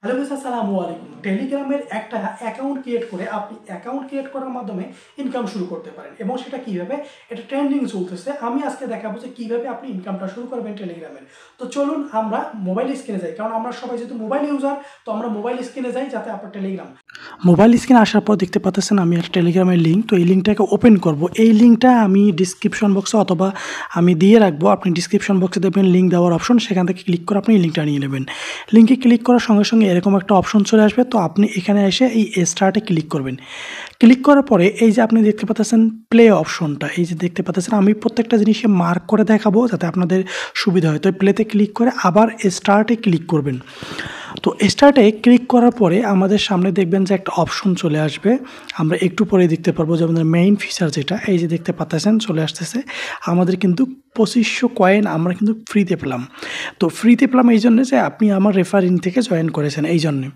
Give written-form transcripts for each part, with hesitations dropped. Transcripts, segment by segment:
Hello guys, আসসালামু আলাইকুম। টেলিগ্রামের একটা অ্যাকাউন্ট ক্রিয়েট করে আপনি অ্যাকাউন্ট ক্রিয়েট করার মাধ্যমে ইনকাম শুরু করতে পারেন এবং সেটা কিভাবে, এটা ট্রেন্ডিং চলতেছে। আমি আজকে দেখাবো যে কিভাবে আপনি ইনকামটা শুরু করবেন টেলিগ্রামের। তো চলুন আমরা মোবাইল স্ক্রিনে যাই, কারণ আমরা সবাই যেহেতু মোবাইল ইউজার, তো আমরা মোবাইল স্ক্রিনে যাই যাতে আপনার টেলিগ্রাম মোবাইল স্ক্রিনে আসার পর দেখতে পাচ্ছেন আমি একটা টেলিগ্রামের লিঙ্ক। তো এই লিঙ্কটাকে ওপেন করব। এই লিঙ্কটা আমি ডিসক্রিপশন বক্সে অথবা আমি দিয়ে রাখবো। আপনি ডিসক্রিপশন বক্সে দেখবেন লিঙ্ক দেওয়ার অপশন, সেখান থেকে ক্লিক করে আপনি এই লিঙ্কটা নিয়ে নেবেন। লিঙ্কে ক্লিক করার সঙ্গে সঙ্গে এরকম একটা অপশন চলে আসবে। তো আপনি এখানে এসে এই স্টার্টে ক্লিক করবেন। ক্লিক করার পরে এই যে আপনি দেখতে পাচ্ছেন প্লে অপশনটা, এই যে দেখতে পাচ্ছেন, আমি প্রত্যেকটা জিনিসে মার্ক করে দেখাবো যাতে আপনাদের সুবিধা হয়। তো প্লেতে ক্লিক করে আবার স্টার্টে ক্লিক করবেন। তো স্টার্টে ক্লিক করার পরে আমাদের সামনে দেখবেন যে একটা অপশন চলে আসবে। আমরা একটু পরে দেখতে পারবো যে আমাদের মেইন ফিচার যেটা, এই যে দেখতে পাচ্ছেন চলে আসতেছে। আমাদের কিন্তু 2500 কয়েন আমরা কিন্তু ফ্রিতে পেলাম। তো ফ্রিতে পেলাম এই জন্য যে আপনি আমার রেফারিং থেকে জয়েন করেছেন, এই জন্যে।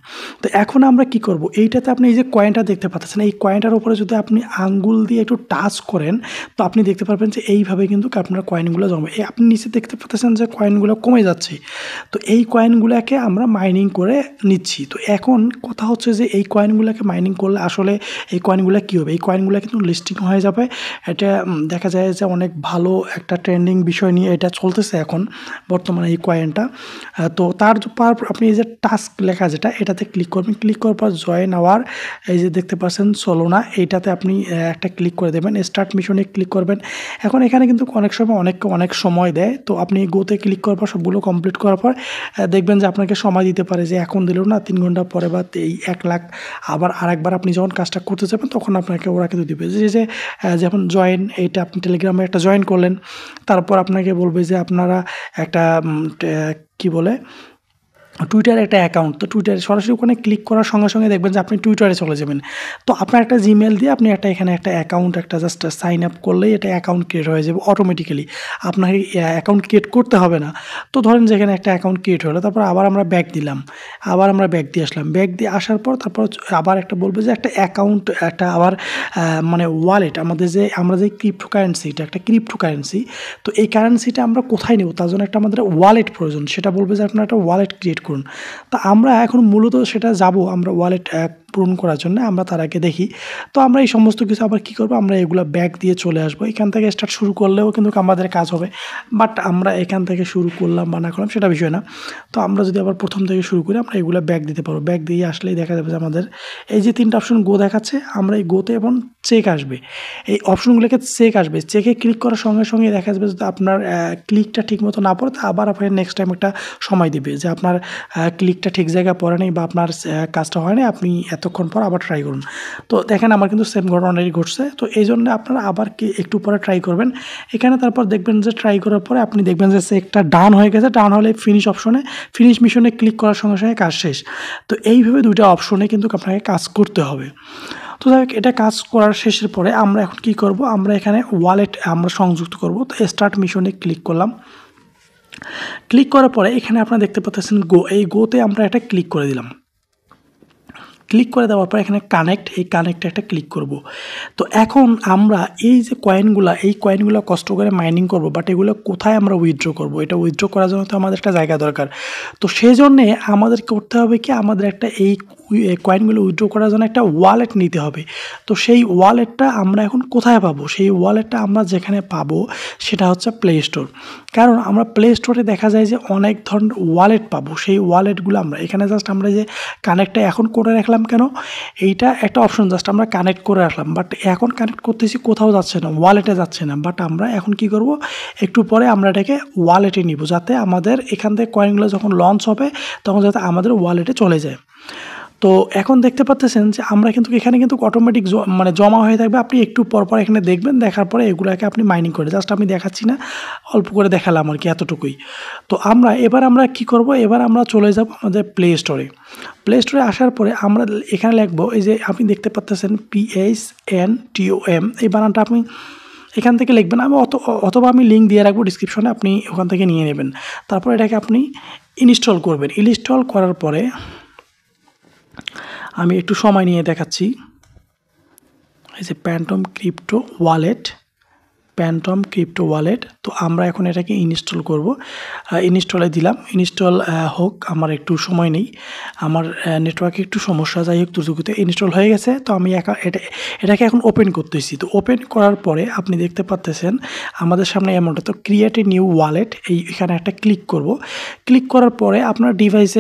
তো এখন আমরা কি করব, এইটাতে আপনি এই যে কয়েনটা দেখতে পাচ্ছেন, এই কয়েনটার উপরে যদি আপনি আঙ্গুল দিয়ে একটু টাচ করেন, তো আপনি দেখতে পারবেন যে এইভাবে কিন্তু আপনার কয়েনগুলো জমে। আপনি নিচে দেখতে পাচ্ছেন যে কয়েনগুলো কমে যাচ্ছে। তো এই কয়েনগুলোকে আমরা মাইনিং করে নিচ্ছি। তো এখন কথা হচ্ছে যে এই কয়েনগুলোকে মাইনিং করলে আসলে এই কয়েনগুলো কী হবে, এই কয়েনগুলো কিন্তু লিস্টিং হয়ে যাবে। এটা দেখা যায় যে অনেক ভালো একটা ট্রেন্ডিং বিষয় নিয়ে এটা চলতেছে এখন বর্তমানে এই কয়েনটা। তো তার পর আপনি এই যে টাস্ক লেখা যেটা, এটাতে ক্লিক করবেন। ক্লিক করার পর জয়েন আওয়ার, এই যে দেখতে পাচ্ছেন সোলোনা, এইটাতে আপনি একটা ক্লিক করে দেবেন। স্টার্ট মিশনে ক্লিক করবেন। এখন এখানে কিন্তু অনেক সময় অনেক সময় দেয়। তো আপনি গোতে ক্লিক করার পর সবগুলো কমপ্লিট করার পর দেখবেন যে আপনাকে সময় দিতে পারে যে এখন দিলেও না 3 ঘন্টা পরে বা এই 1 লাখ আবার আরেকবার আপনি যখন কাজটা করতে যাবেন তখন আপনাকে ওরা কিন্তু দিবে যে যেমন জয়েন, এইটা আপনি টেলিগ্রামে একটা জয়েন করলেন, তারপর আপনাকে বলবে যে আপনারা একটা কি বলে টুইটারে একটা অ্যাকাউন্ট। তো টুইটারে সরাসরি ওখানে ক্লিক করার সঙ্গে সঙ্গে দেখবেন যে আপনি টুইটারে চলে যাবেন। তো আপনার একটা জিমেল দিয়ে আপনি এখানে একটা অ্যাকাউন্ট একটা জাস্ট সাইন আপ করলেই এটা অ্যাকাউন্ট ক্রিয়েট হয়ে যাবে অটোমেটিক্যালি। আপনাকে অ্যাকাউন্ট ক্রিয়েট করতে হবে না। তো ধরেন যে এখানে একটা অ্যাকাউন্ট ক্রিয়েট হলো, তারপর আবার আমরা ব্যাক দিলাম, আবার আমরা ব্যাক দিয়ে আসলাম। ব্যাক দিয়ে আসার পর তারপর আবার একটা বলবে যে একটা অ্যাকাউন্ট, একটা আবার মানে ওয়ালেট, আমরা যে ক্রিপ্টো কারেন্সি, এটা একটা ক্রিপ্টো কারেন্সি। তো এই কারেন্সিটা আমরা কোথায় নেব, তার জন্য একটা আমাদের ওয়ালেট প্রয়োজন। সেটা বলবে যে আপনারা একটা ওয়ালেট ক্রিয়েট করুন। তো আমরা এখন মূলত সেটা যাব, আমরা ওয়ালেট পূরণ করার জন্য আমরা তার আগে দেখি। তো আমরা এই সমস্ত কিছু আবার কী করবো, আমরা এগুলো ব্যাক দিয়ে চলে আসবো। এখান থেকে স্টার্ট শুরু করলেও কিন্তু আমাদের কাজ হবে, বাট আমরা এখান থেকে শুরু করলাম বা না করলাম সেটা বিষয় না। তো আমরা যদি আবার প্রথম থেকে শুরু করি, আমরা এগুলো ব্যাক দিতে পারবো। ব্যাক দিয়ে আসলেই দেখা যাবে যে আমাদের এই যে 3টা অপশন গো দেখাচ্ছে, আমরা এই গোতে এবং চেক আসবে, এই অপশনগুলোকে চেক আসবে। চেকে ক্লিক করার সঙ্গে সঙ্গে দেখা যাবে যদি আপনার ক্লিকটা ঠিক মতো না পড়ে, তো আবার আপনার নেক্সট টাইম একটা সময় দিবে যে আপনার ক্লিকটা ঠিক জায়গায় পড়ে নেই বা আপনার কাজটা হয় না, আপনি এতক্ষণ পর আবার ট্রাই করুন। তো দেখেন আমার কিন্তু সেম ঘটনাটাই ঘটছে। তো এই জন্য আপনারা আবার একটু পরে ট্রাই করবেন এখানে। তারপর দেখবেন যে ট্রাই করার পরে আপনি দেখবেন যে চেকটা ডান হয়ে গেছে। ডান হলে ফিনিশ অপশনে, ফিনিশ মিশনে ক্লিক করার সঙ্গে সঙ্গে কাজ শেষ। তো এইভাবে 2টা অপশনে কিন্তু আপনাকে কাজ করতে হবে। তো যাই হোক, এটা কাজ করার শেষের পরে আমরা এখন কি করব, আমরা এখানে ওয়ালেট আমরা সংযুক্ত করব। তো স্টার্ট মিশনে ক্লিক করলাম। ক্লিক করার পরে এখানে আপনারা দেখতে পাচ্ছেন গো, এই গোতে আমরা একটা ক্লিক করে দিলাম। ক্লিক করে দেওয়ার পর এখানে কানেক্ট, এই কানেক্টে একটা ক্লিক করব। তো এখন আমরা এই যে কয়েনগুলো কষ্ট করে মাইনিং করব, বাট এগুলো কোথায় আমরা উইথড্র করব, এটা উইথড্র করার জন্য তো আমাদের একটা জায়গা দরকার। তো সেই জন্যে আমাদের করতে হবে কি, আমাদের একটা এই কয়েনগুলো উইথড্র করার জন্য একটা ওয়ালেট নিতে হবে। তো সেই ওয়ালেটটা আমরা এখন কোথায় পাবো, সেই ওয়ালেটটা আমরা যেখানে পাবো সেটা হচ্ছে প্লে স্টোর। কারণ আমরা প্লে স্টোরে দেখা যায় যে অনেক ধরনের ওয়ালেট পাবো। সেই ওয়ালেটগুলো আমরা এখানে জাস্ট আমরা যে কানেক্টটা এখন করে রাখলাম, কেন, এইটা একটা অপশন, জাস্ট আমরা কানেক্ট করে রাখলাম, বাট এখন কানেক্ট করতেছি কোথাও যাচ্ছে না, ওয়ালেটে যাচ্ছে না। বাট আমরা এখন কি করব, একটু পরে আমরা এটাকে ওয়ালেটে নিব, যাতে আমাদের এখান থেকে কয়েনগুলো যখন লঞ্চ হবে তখন যাতে আমাদের ওয়ালেটে চলে যায়। তো এখন দেখতে পাচ্ছেন যে আমরা কিন্তু এখানে কিন্তু অটোমেটিক মানে জমা হয়ে থাকবে। আপনি একটু পর পর এখানে দেখবেন, দেখার পরে এগুলোকে আপনি মাইনিং করে, জাস্ট আমি দেখাচ্ছি না, অল্প করে দেখালাম আর কি, এতটুকুই। তো এবার আমরা কি করব, এবার আমরা চলে যাব আমাদের প্লে স্টোরে। প্লে স্টোরে আসার পরে আমরা এখানে লিখবো, এই যে আপনি দেখতে পাচ্ছেন PHNTOM, এই বানানটা আপনি এখান থেকে লিখবেন। অথবা আমি লিঙ্ক দিয়ে রাখবো ডিসক্রিপশনে, আপনি ওখান থেকে নিয়ে নেবেন। তারপর এটাকে আপনি ইনস্টল করবেন। ইনস্টল করার পরে আমি একটু সময় নিয়ে দেখাচ্ছি। এই যে phantom crypto wallet, phantom crypto wallet. তো আমরা এখন এটাকে ইনস্টল করব। ইনস্টলে দিলাম, ইনস্টল হোক, আমার একটু সময় নেই, আমার নেটওয়ার্কে একটু সমস্যা, যাই হোক দ্রুতগতিতে ইনস্টল হয়ে গেছে। তো আমি এটাকে এখন ওপেন করতেছি। তো ওপেন করার পরে আপনি দেখতে পাচ্তেছেন আমাদের সামনে এমনটা, তো ক্রিয়েট এ নিউ ওয়ালেট এখানে একটা ক্লিক করব। ক্লিক করার পরে আপনার ডিভাইসে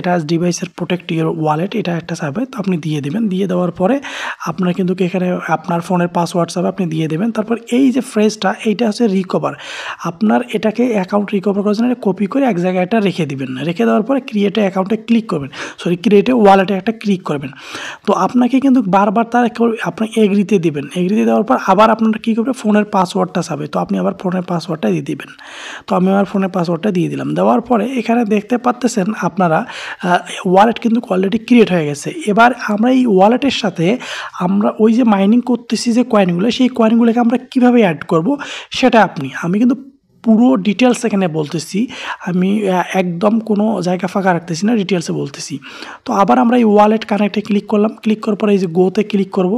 এটা ডিভাইসের প্রোটেক্ট ইউর ওয়ালেট, এটা একটা চাবে, তো আপনি দিয়ে দেবেন। দিয়ে দেওয়ার পরে আপনার কিন্তু এখানে আপনার ফোনের পাসওয়ার্ড চাবে, আপনি দিয়ে দেবেন। তারপর এই যে ফ্রেজটা, এইটা হচ্ছে রিকভার। আপনার এটাকে অ্যাকাউন্ট রিকভার করার জন্য কপি করে এক জায়গায় এটা রেখে দিবেন। রেখে দেওয়ার পরে ক্রিয়েট অ্যাকাউন্টে ক্লিক করবেন, ক্রিয়েট ওয়ালেটে একটা ক্লিক করবেন। তো আপনাকে কিন্তু বারবার তার আপনি এগ্রিতে দিবেন। এগ্রিতে দেওয়ার পর আবার আপনার কী করবে, ফোনের পাসওয়ার্ডটা চাবে, তো আপনি আবার ফোনের পাসওয়ার্ডটা দিয়ে দিবেন। তো আমি আমার ফোনের পাসওয়ার্ডটা দিয়ে দিলাম। দেওয়ার পরে এখানে দেখতে পাচ্তেছেন আপনারা ওয়ালেট কিন্তু অলরেডি ক্রিয়েট হয়ে গেছে। এবার আমরা এই ওয়ালেটের সাথে আমরা ওই যে মাইনিং করতেছি যে কয়েনগুলো, সেই কয়েনগুলোকে আমরা কীভাবে অ্যাড করব সেটা আমি কিন্তু পুরো ডিটেলস এখানে বলতেছি। আমি একদম কোনো জায়গা ফাঁকা রাখতেছি না, ডিটেলসে বলতেছি। তো আবার আমরা এই ওয়ালেট কানেক্টে ক্লিক করলাম। ক্লিক করার পরে এই যে গোতে ক্লিক করব।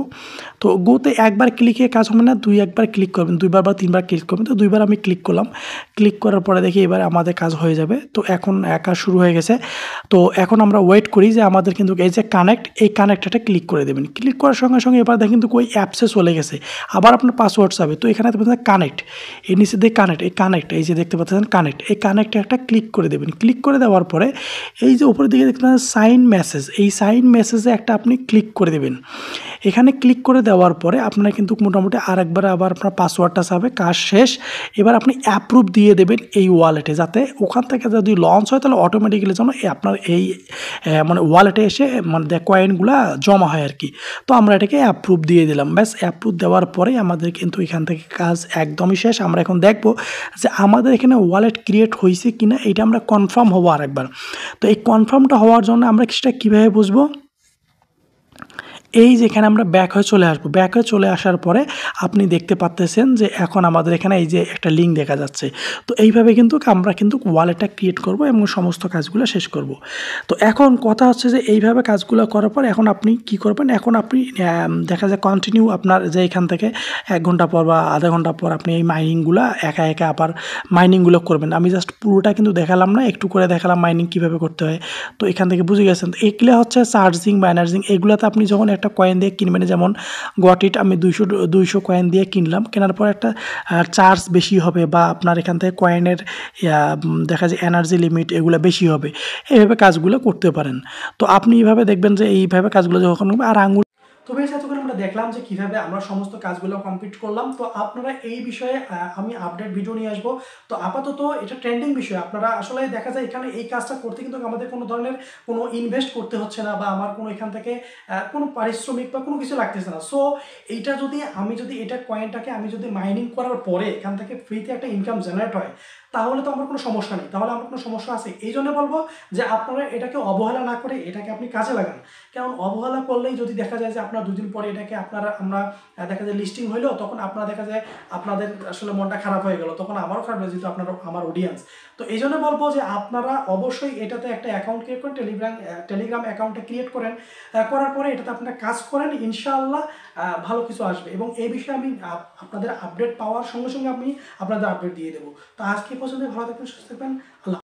তো গোতে একবার ক্লিকে কাজ হবে না, একবার ক্লিক করবেন, 2বার বা 3বার ক্লিক করবেন। তো 2বার আমি ক্লিক করলাম। ক্লিক করার পরে দেখি এবার আমাদের কাজ হয়ে যাবে। তো এখন কাজ শুরু হয়ে গেছে। তো এখন আমরা ওয়েট করি যে আমাদের কিন্তু এই যে কানেক্ট, এই কানেক্টটা ক্লিক করে দেবেন। ক্লিক করার সঙ্গে সঙ্গে এবার দেখেন কিন্তু ওই অ্যাপসে চলে গেছে। আবার আপনার পাসওয়ার্ড চাবে, তো এখানে দেখবেন কানেক্ট, এর নিচে দিয়ে কানেক্ট, এই যে দেখতে পাচ্ছেন কানেক্ট, এই কানেক্টে একটা ক্লিক করে দেবেন। ক্লিক করে দেওয়ার পরে এই যে উপরের দিকে দেখতে পাচ্ছেন সাইন মেসেজ, এই সাইন মেসেজে একটা আপনি ক্লিক করে দেবেন। এখানে ক্লিক করে দেওয়ার পরে আপনারা কিন্তু মোটামুটি আরেকবার আবার আপনার পাসওয়ার্ডটা চাবে, কাজ শেষ। এবার আপনি অ্যাপ্রুভ দিয়ে দেবেন এই ওয়ালেটে, যাতে ওখান থেকে যদি লঞ্চ হয় তাহলে অটোমেটিক্যালি যেন আপনার এই মানে ওয়ালেটে এসে মানে কয়েনগুলা জমা হয় আর কি। তো আমরা এটাকে অ্যাপ্রুভ দিয়ে দিলাম। ব্যাস, অ্যাপ্রুভ দেওয়ার পরে আমাদের কিন্তু এখান থেকে কাজ একদমই শেষ। আমরা এখন দেখব যে আমাদের এখানে ওয়ালেট ক্রিয়েট হয়েছে কিনা, এটা আমরা কনফার্ম হবো আরেকবার। তো এই কনফার্মটা হওয়ার জন্য আমরা সেটা কীভাবে বুঝবো, এই যেখানে আমরা ব্যাক হয়ে চলে আসবো। ব্যাক হয়ে চলে আসার পরে আপনি দেখতে পাচ্তেছেন যে এখন আমাদের এখানে এই যে একটা লিঙ্ক দেখা যাচ্ছে। তো এইভাবে কিন্তু আমরা কিন্তু ওয়ালেটটা ক্রিয়েট করব এবং সমস্ত কাজগুলো শেষ করব। তো এখন কথা হচ্ছে যে এইভাবে কাজগুলো করার পর এখন আপনি কি করবেন, এখন আপনি দেখা যায় কন্টিনিউ আপনার যে এখান থেকে 1 ঘন্টা পর বা আধা ঘন্টা পর আপনি এই মাইনিংগুলো একা একা আবার মাইনিংগুলো করবেন। আমি জাস্ট পুরোটা কিন্তু দেখালাম না, একটু করে দেখালাম মাইনিং কীভাবে করতে হয়। তো এখান থেকে বুঝে গেছেন। তো এগুলো হচ্ছে চার্জিং বা এনার্জিং, এগুলোতে আপনি যখন একটা কয়েন দিয়ে কিনবেন, যেমন গট ইট, আমি 200 কয়েন দিয়ে কিনলাম। কেনার পর একটা চার্জ বেশি হবে বা আপনার এখান থেকে কয়েনের দেখা যায় এনার্জি লিমিট এগুলো বেশি হবে। এইভাবে কাজগুলো করতে পারেন। তো আপনি এইভাবে দেখবেন যে এইভাবে কাজগুলো যখন আর আঙুল। তো বেশ, এতক্ষণ আমরা দেখলাম যে কীভাবে আমরা সমস্ত কাজগুলো কমপ্লিট করলাম। তো আপনারা এই বিষয়ে আমি আপডেট ভিডিও নিয়ে আসবো। তো আপাতত এটা ট্রেন্ডিং বিষয়। আপনারা আসলে দেখা যায় এখানে এই কাজটা করতে কিন্তু আমাদের কোনো ধরনের কোনো ইনভেস্ট করতে হচ্ছে না, বা আমার কোনো এখান থেকে কোনো পারিশ্রমিক বা কোনো কিছু লাগতেছে না। সো এইটা যদি এটা কয়েনটাকে আমি যদি মাইনিং করার পরে এখান থেকে ফ্রিতে একটা ইনকাম জেনারেট হয়, তাহলে তো আমার কোনো সমস্যা নেই। তাহলে আমার কোনো সমস্যা আছে, এই জন্য বলবো যে আপনারা এটাকে অবহেলা না করে এটাকে আপনি কাজে লাগান। কারণ অবহেলা করলেই যদি দেখা যায় যে আপনার 2 দিন পরে এটাকে আমরা দেখা যায় লিস্টিং হইলো, তখন আপনারা দেখা যায় আপনাদের আসলে মনটা খারাপ হয়ে গেল, তখন আমারও খারাপ হয়ে যেত, আমার অডিয়েন্স। তো এই জন্য বলবো যে আপনারা অবশ্যই এটাতে একটা অ্যাকাউন্ট ক্রিয়েট করেন, টেলিগ্রাম অ্যাকাউন্টটা ক্রিয়েট করেন। করার পরে এটাতে আপনারা কাজ করেন, ইনশাআল্লাহ ভালো কিছু আসবে। এবং এই বিষয়ে আমি আপনাদের আপডেট পাওয়ার সঙ্গে সঙ্গে আমি আপনাদের আপডেট দিয়ে দেবো। তো আজকে পর্যন্ত ভালো থাকবেন, সুস্থ থাকবেন। আল্লাহ।